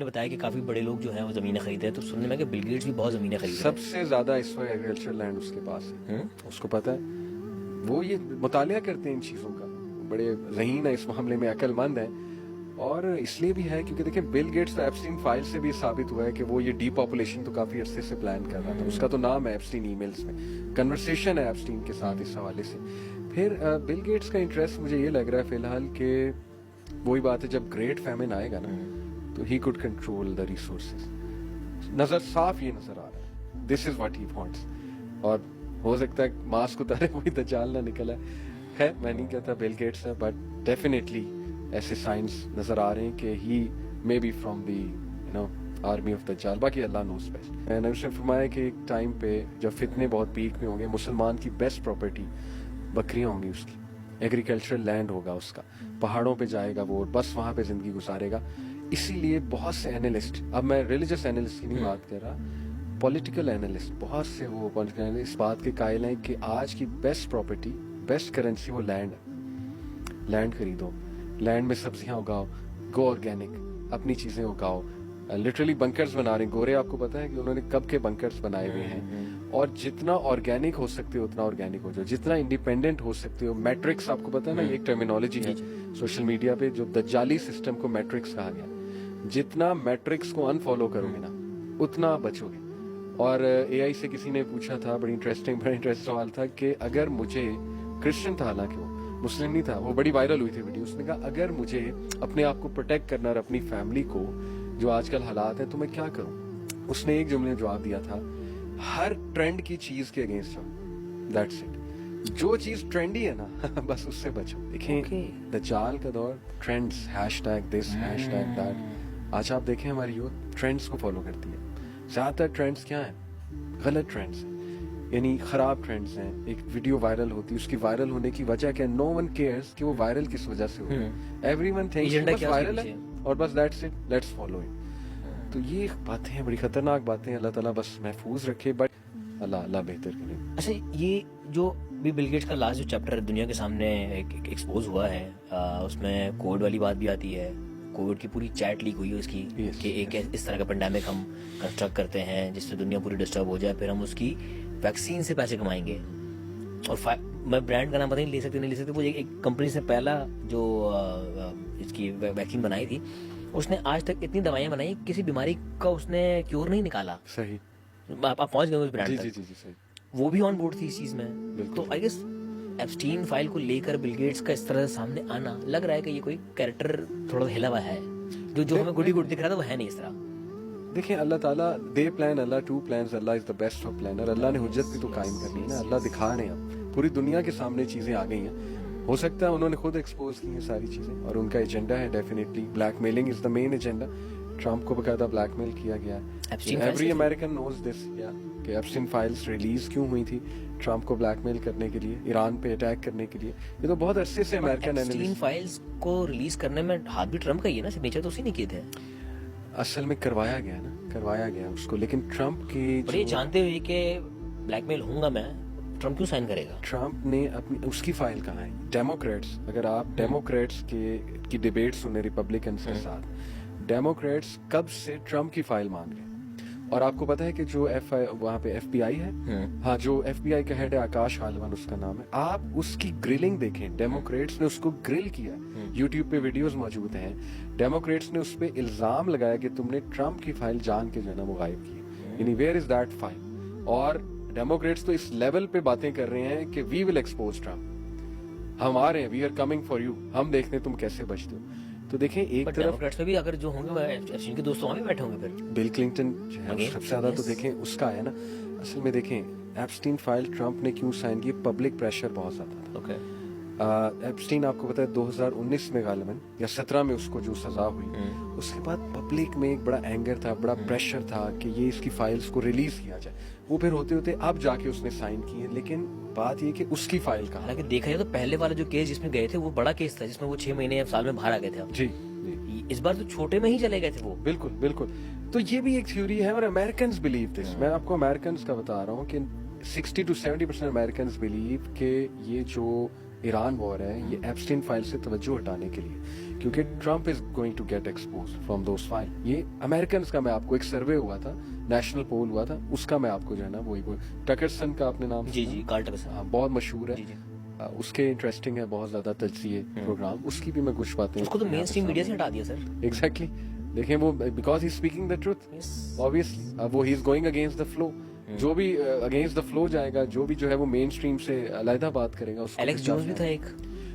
आपने बताया कि काफी बड़े लोग जो हैं वो जमीनें खरीदे हैं, तो सुनने में कि बिल गेट्स भी बहुत जमीनें खरीद रहे हैं। सबसे ज्यादा इस वक्त एग्रीकल्चर लैंड उसके पास है, उसको पता है, वो ये मुतालिया करते हैं इन चीजों का, बड़े ज़हीन है इस मामले में, अक्लमंद है। और इसलिए भी है क्योंकि देखिए बिल गेट्स तो एप्स्टीन फाइल से भी साबित हुआ है कि वो ये डीपॉपुलेशन तो काफी अरसे से प्लान कर रहा था। उसका तो नाम है एप्स्टीन ईमेल्स में, कन्वर्सेशन है एप्स्टीन के साथ इस हवाले से। फिर बिल गेट्स का इंटरेस्ट मुझे ये लग रहा है फिलहाल कि वही बात है, जब ग्रेट फैमिन आएगा ना तो he could control the resources. नजर साफ ये नजर आ रहा है, this is what he wants. और हो सकता है मास्क उतारे कोई दज्जाल ना निकला है। खैर मैं नहीं कहता बिल गेट्स है, बट डेफिनेटली ऐसे साइंस नजर आ रहे हैं कि ही may be from the army of दज्जाल। बाकी अल्लाह नोस बेस्ट। मैंने उसने फरमाया कि एक टाइम पे जब फितने बहुत पीक में होंगे, मुसलमान की बेस्ट प्रॉपर्टी बकरियां होंगी, उसकी एग्रीकल्चरल लैंड होगा उसका, पहाड़ों पे जाएगा वो, बस वहां पे जिंदगी गुजारेगा। इसीलिए बहुत से एनालिस्ट, अब मैं रिलीजियस एनालिस्ट की नहीं बात कर रहा, पॉलिटिकल एनालिस्ट, बहुत से वो पॉलिटिकल एनालिस्ट इस बात के कायल हैं कि आज की बेस्ट प्रॉपर्टी, बेस्ट करेंसी वो लैंड है। लैंड खरीदो, लैंड में सब्जियां उगाओ, गो ऑर्गेनिक, अपनी चीजें उगाओ। लिटरली बंकर्स बना रहे हैं गोरे, आपको पता है कि उन्होंने कब के बंकर्स बनाए हुए हैं। और जितना ऑर्गेनिक हो सकते हो उतना ऑर्गेनिक हो जाओ, जितना इंडिपेंडेंट हो सकते हो। मैट्रिक्स आपको पता है ना, ये एक टर्मिनोलॉजी है सोशल मीडिया पे, जो दज्जाली सिस्टम को मैट्रिक्स कहा गया। जितना मैट्रिक्स को अनफॉलो करोगे ना उतना बचोगे। और एआई से किसी ने पूछा था, बड़ा इंटरेस्टिंग सवाल था कि अगर मुझे, क्रिश्चियन था हालांकि वो, मुस्लिम नहीं था, वो बड़ी वायरल हुई थी वीडियो, उसने कहा अगर मुझे अपने आप को प्रोटेक्ट करना और अपनी फैमिली को, जो आजकल हालात है, तो मैं क्या करूं। उसने एक जुमले में जवाब दिया था, हर ट्रेंड की चीज के अगेंस्ट जाओ, दैट्स इट। जो चीज ट्रेंडी है ना बस उससे बचो। देखें दज्जाल का दौर, trends, hashtag this, hashtag that. आज आप देखें हमारी यूथ ट्रेंड्स को फॉलो करती है। ज्यादातर ट्रेंड्स क्या है? गलत ट्रेंड्स, यानी खराब ट्रेंड्स हैं। एक वीडियो वायरल होती है, उसकी वायरल होने की वजह क्या है? नो वन केयर्स कि वो वायरल किस वजह से हो रही है। एवरीवन थिंक्स बस वायरल है और बस that's it, let's follow it. तो ये बातें हैं, बड़ी खतरनाक बातें। अल्लाह ताला बस महफूज रखे, बट अल्लाह बेहतर करे। अच्छा, ये जो भी बिल गेट्स का लास्ट जो चैप्टर दुनिया के सामने एक्सपोज हुआ है, उसमें कोविड वाली बात भी आती है। कोविड की पूरी चैट लीक हुई है उसकी, कि एक इस तरह का पेंडेमिक हम कंस्ट्रक्ट करते हैं जिससे दुनिया पूरी डिस्टर्ब हो जाए, फिर हम उसकी वैक्सीन से पैसे कमाएंगे। और मैं ब्रांड का नाम पता नहीं, ले सकते नहीं ले सकते, वो एक कंपनी से पहला जो इसकी वैक्सीन बनाई थी, उसने आज तक इतनी दवाइयां बनाई, किसी बीमारी का उसने क्योर नहीं निकाला। सही, आप पहुंच गए उस ब्रांड तक। जी सही। वो भी ऑन बोर्ड थी इस चीज में। तो आई गेस एप्स्टीन फाइल को लेकर बिल गेट्स का इस तरह से सामने आना, लग रहा है कि ये कोई कैरेक्टर थोड़ा हिला हुआ है, जो हमें गुडी गुड दिख रहा था वो है नहीं इस तरह। देखिए अल्लाह ताला, दे प्लान अल्लाह, टू प्लान्स अल्लाह is the best of planner. अल्लाह ने हुज्जत भी तो कायम करनी है ना। अल्लाह दिखा रहे हैं, पूरी दुनिया के सामने चीजें आ गई हैं। हो सकता है उन्होंने खुद एक्सपोज की हैं सारी चीजें, और उनका एजेंडा है definitely blackmailing is the main agenda. Trump को बकायदा ब्लैकमेल किया गया है। एवरी अमेरिकन नोज दिस कि एप्स्टीन फाइल्स रिलीज क्यों हुई थी, ट्रम्प को ब्लैकमेल करने के लिए, ईरान पे अटैक करने के लिए। ये तो बहुत अरसे से अमेरिकन एप्स्टीन फाइल्स को रिलीज करने में हाथ भी ट्रम्प का ही है ना, सिग्नेचर तो उसी ने किए थे। असल में करवाया गया उसको, लेकिन ट्रम्प की, और ये जानते हुए कि ब्लैकमेल होऊंगा मैं, ट्रम्प क्यों साइन करेगा? ट्रम्प ने अपनी, उसकी फाइल कहाँ है? डेमोक्रेट्स, अगर आप डेमोक्रेट्स की डिबेट सुने रिपब्लिकन के साथ, डेमोक्रेट्स कब से ट्रम्प की फाइल मांग रहे हैं। और आपको पता है कि जो वहाँ पे FBI है, हाँ, जो FBI का हेड है आकाश हालवन उसका नाम है, आप उसकी ग्रिलिंग देखें। डेमोक्रेट्स ने उसको ग्रिल किया, यूट्यूब पे वीडियोस मौजूद हैं। डेमोक्रेट्स ने उस पे इल्जाम लगाया कि तुमने ट्रम्प की फाइल जान के जो है ना वो गायब की, यानी वेयर इज दैट फाइल। और डेमोक्रेट्स तो इस लेवल पे बातें कर रहे हैं कि वी विल एक्सपोज ट्रम्प, हम आ रहे हैं, we are coming for you, हम देखते हैं तुम कैसे बचते हो। तो देखें एक तरफ डेमोक्रेट्स में भी अगर जो होंगे एप्स्टीन के दोस्त वहां भी बैठे होंगे, फिर बिल क्लिंटन जो है सबसे ज्यादा तो देखें उसका है ना। असल में देखें एप्स्टीन फाइल ट्रम्प ने क्यों साइन की, पब्लिक प्रेशर बहुत ज्यादा था। एप्स्टीन आपको पता है 2019 में गालिबन या 17 में उसको जो सजा हुई, उसके बाद पब्लिक में एक बड़ा एंगर था, बड़ा प्रेशर था कि ये इसकी फाइल्स को रिलीज किया जाए। वो फिर होते होते अब जाके उसने साइन की है, लेकिन बात ये कि उसकी फाइल कहाँ? हालांकि देखा जाए तो पहले वाला जो केस जिसमें गए थे वो बड़ा केस था, जिसमें वो 6 महीने या साल में बाहर आ गए थे। जी, इस बार तो छोटे में ही चले गए थे वो। बिल्कुल। तो ये भी एक थ्योरी है, और अमेरिकन बिलीव दिस। मैं आपको अमेरिकन का बता रहा हूँ कि 60 to 70% अमेरिकन बिलीव के ये जो ईरान वॉर है, ये एप्स्टीन फाइल से तवज्जो हटाने के लिए, क्योंकि Trump is going to get expose from those file. ये अमेरिकन का मैं आपको एक सर्वे हुआ था, नेशनल पोल हुआ था, उसका मैं आपको जो है ना वही टकरसन का आपने नाम जी जी, कार्ल टकरसन। हाँ, बहुत मशहूर है। जी जी। उसके इंटरेस्टिंग है बहुत ज्यादा तजज़िये प्रोग्राम, उसकी भी मैं कुछ बातें उसको तो मेन स्ट्रीम मीडिया से हटा दिया सर। एग्जैक्टली। देखें वो because he speaking the truth obviously, अब वो he is going against the flow. जो भी अगेंस्ट द फ्लो जाएगा, जो भी जो है वो मेन स्ट्रीम से अलग बात करेगा। एलेक्स जोन्स भी था एक,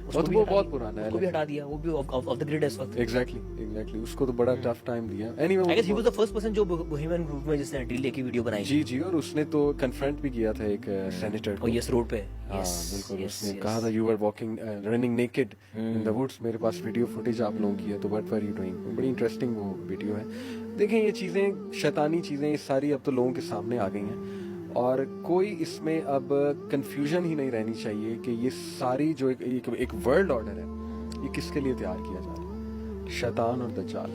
वो तो वो बहुत पुराना है, उसको भी हटा दिया, वो भी ऑफ द ग्रिड है इस वक्त। एग्जैक्टली उसको तो बड़ा टफ टाइम दिया। Anyway I guess he was the first person जो बोहेमियन ग्रुप में जिसने डिले की वीडियो बनाई। जी, और उसने तो कन्फ्रंट भी किया था एक सेनेटर को। यस, रोड पे। हाँ बिल्कुल, उसने कहा था you are walking running naked in the woods. मेरे पास वीडियो फुटेज आप लोगों की है, तो व्हाट वर यू डूइंग। बड़ी इंटरेस्टिंग वो वीडियो है। देखें ये चीजें, शैतानी चीजें, ये सारी अब तो लोगों के सामने आ गई हैं, और कोई इसमें अब कंफ्यूजन ही नहीं रहनी चाहिए कि ये सारी जो एक वर्ल्ड ऑर्डर है, ये किसके लिए तैयार किया जा रहा है। शैतान और दज्जाल,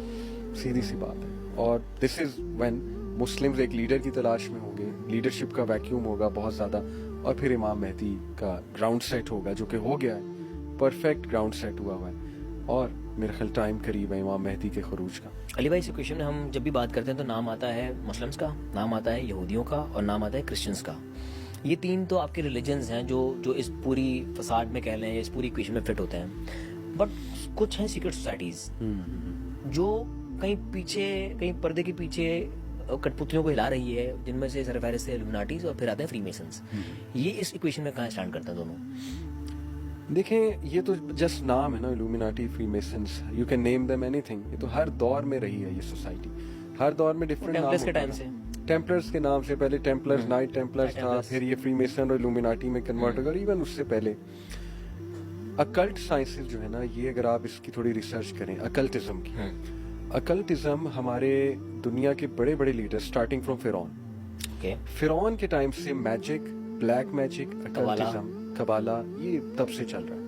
सीधी सी बात है। और दिस इज व्हेन मुस्लिम्स एक लीडर की तलाश में होंगे, लीडरशिप का वैक्यूम होगा बहुत ज्यादा, और फिर इमाम मेहदी का ग्राउंड सेट होगा, जो कि हो गया है, परफेक्ट ग्राउंड सेट हुआ है, और मेरे ख्याल टाइम करीब है इमाम मेहदी के खरूज का। अली भाई, इस इक्वेशन में हम जब भी बात करते हैं तो नाम आता है मुस्लिम्स का, नाम आता है यहूदियों का, और नाम आता है क्रिश्चियंस का। ये तीन तो आपके रिलीजन्स हैं जो इस पूरी फसाद में कह लें, इस पूरी इक्वेशन में फिट होते हैं। बट कुछ हैं सीक्रेट सोसाइटीज जो कहीं पीछे, कहीं पर्दे के पीछे कठपुतलियों को हिला रही है, जिनमें से सरफहरिस्त है इल्यूमिनाटीज, और फिर आते हैं फ्रीमेसन्स। ये इस इक्वेशन में कहाँ स्टैंड करते हैं दोनों? देखें ये तो जस्ट नाम है ना, Illuminati, Freemasons, you can name them anything. ये तो हर दौर में रही है ये सोसाइटी, हर दौर में डिफरेंट नाम टेम्पलर्स के टाइम से, टेम्पलर्स के नाम से, पहले टेम्पलर्स, नाइट टेम्पलर्स था, फिर ये फ्रीमेसन और इल्यूमिनाटी में कन्वर्ट हो गया, इवन उससे पहले। अकल्ट साइंसेस जो है ना, ये अगर आप इसकी थोड़ी रिसर्च करें अकल्टिज्म की, अकल्टिज्म हमारे दुनिया के बड़े बड़े लीडर स्टार्टिंग फ्रॉम फिरौन, फिरौन के टाइम से मैजिक, ब्लैक मैजिक, अकल्टिज्म, कबाला, ये तब से चल रहा है।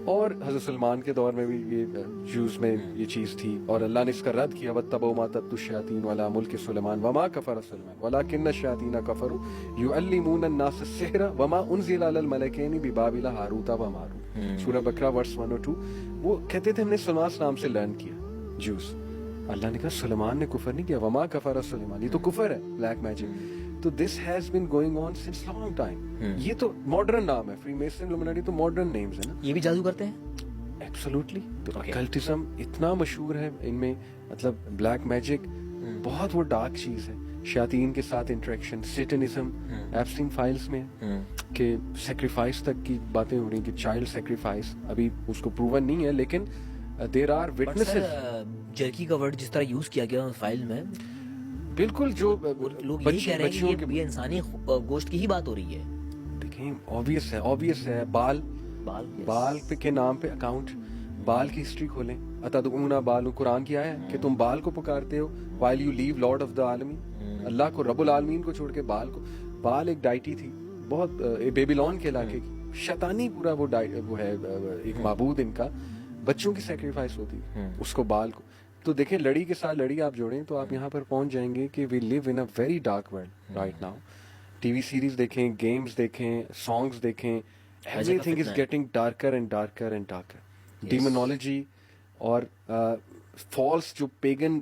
और हज़रत सलमान के दौर में भी ये जूस में ये चीज़ थी, और अल्लाह ने इसका रद्द किया, वत्तबऊ मा तत्लु शयातीन वला मुल्क सुलेमान वमा कफर सुलेमान वलाकिन्न शयातीन कफरू युअल्लिमून अन्नास सिहरा वमा उनज़िला अलल मलकैनि बिबाबिल हारूता व मारूत। सूरह बकरा वर्स 102। वो कहते थे हमने सलमान नाम से लर्न किया जूस। अल्लाह ने कहा सुलेमान ने कुफर नहीं किया, वमा कफर सुलेमान, ये तो कुफर है, ब्लैक मैजिक। तो this has been going on since long time. ये तो मॉडर्न नाम है, फ्रीमेसन, इल्यूमिनाटी तो मॉडर्न नेम्स है ना। ये भी जादू करते हैं? एब्सोल्युटली। तो अकल्टिज्म इतना मशहूर है इनमें, मतलब ब्लैक मैजिक बहुत वो डार्क चीज है, शयातीन के साथ इंटरेक्शन, सेटनिज्म एप्स्टीन फाइल्स में कि सैक्रिफाइस तक की बातें हो रही कि चाइल्ड सैक्रिफाइस, अभी उसको प्रूवन नहीं है, लेकिन देयर आर विटनेसेस। जर्की का वर्ड जिस तरह यूज किया गया फाइल में, बिल्कुल जो लोग यही कह रहे हैं कि ये इंसानी गोश्त की ही बात हो रही है। देखें ऑब्वियस है, बाल पे के नाम पे अकाउंट, बाल की हिस्ट्री खोलें, अतदउना बाल, कुरान की आया है कि तुम बाल को पुकारते हो while you leave Lord of the आलमीन, अल्लाह को, रब्बुल आलमीन को छोड़ के बाल को। बाल एक डाइटी थी बहुत, बेबीलोन के इलाके की, शैतानी पूरा वो है, एक माबूद इनका, बच्चों की सैक्रिफाइस होती उसको, बाल को। तो देखें लड़ी के साथ लड़ी आप जोड़ें तो आप यहाँ पर पहुंच जाएंगे कि we live in a very dark world right now. TV series देखें, गेम्स देखें, सॉन्ग्स देखें, everything is getting darker and darker and darker. Demonology और फॉल्स जो पेगन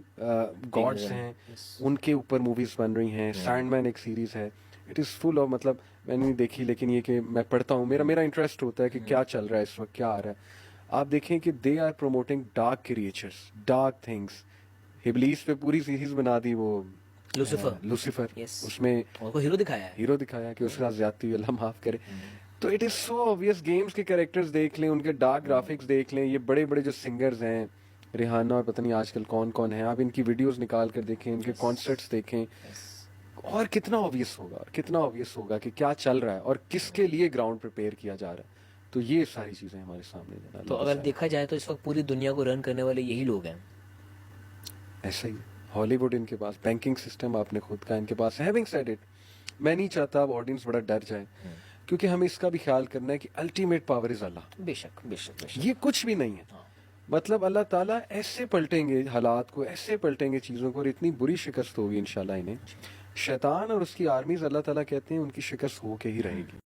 गॉड्स हैं, उनके ऊपर मूवीज बन रही हैं। सैंडमैन एक सीरीज है, इट इज फुल ऑफ, मतलब मैंने नहीं देखी लेकिन ये कि मैं पढ़ता हूँ, मेरा इंटरेस्ट होता है कि क्या चल रहा है इस वक्त, क्या आ रहा है। आप देखें कि they are promoting dark creatures, dark things. इब्लीस पे पूरी सीरीज बना दी वो लूसीफर, उसमें उनको हीरो दिखाया कि उसके साथ ज्यादती हुई, अल्लाह माफ करे। तो it is so obvious. Games के कैरेक्टर्स देख लें, उनके डार्क ग्राफिक्स देख लें, ये बड़े बड़े जो सिंगर्स हैं, रिहाना और पता नहीं आजकल कौन कौन है, आप इनकी वीडियोस निकाल कर देखें, इनके कॉन्सर्ट्स देखें, और कितना ऑब्वियस होगा कि क्या चल रहा है और किसके लिए ग्राउंड प्रिपेयर किया जा रहा है। तो ये सारी चीजें हमारे सामने। तो अगर देखा जाए तो इस वक्त पूरी दुनिया को रन करने वाले यही लोग हैं। ऐसा ही हॉलीवुड, इनके पास बैंकिंग सिस्टम आपने खुद का इनके पास। हैविंग सेड इट, मैं नहीं चाहता अब ऑडियंस बड़ा डर जाए, क्योंकि हमें इसका भी ख्याल करना है कि अल्टीमेट पावर इज अल्लाह। बेशक ये कुछ भी नहीं है। मतलब अल्लाह ताला ऐसे पलटेंगे हालात को, ऐसे पलटेंगे चीजों को, और इतनी बुरी शिकस्त होगी इंशाल्लाह इन्हें। शैतान और उसकी आर्मीज, अल्लाह ताला कहते हैं उनकी शिकस्त हो के ही रहेगी।